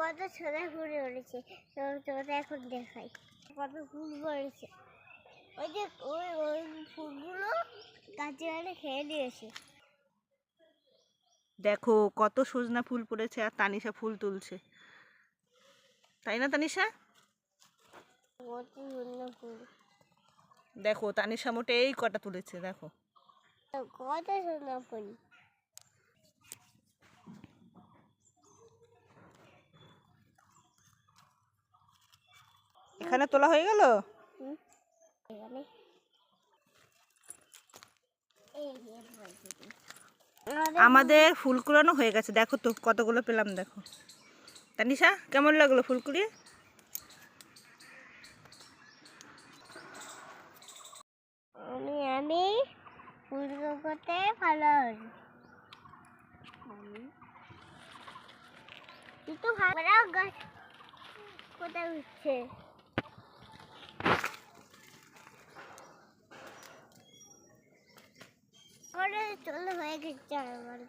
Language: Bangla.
কত সোনা ফুল উড়েছে, তোমাদের এখন দেখাই কত ফুল পড়েছে। ওই যে ওই ওই ফুলগুলো গাছে খেয়ে নিয়েছে। দেখো কত সজনা ফুল পড়েছে, আর তানিশা ফুল তুলছে, তাই না তানিশা? কত সুন্দর ফুল, দেখো তানিশা মোটে এই কটা তুলেছে, দেখো কত সুন্দর ফুল। এখানে তোলা হয়ে গেল। আমাদের ফুল কুড়ানো হয়ে গেছে, দেখো তো কতগুলো পেলাম। দেখো তানিশা কেমন লাগলো ফুল কুড়িয়ে? আমি ফুল করতে ভালো কিন্তু গাছ কোথায় উঠছে। চলে হয়ে গেছে আমার।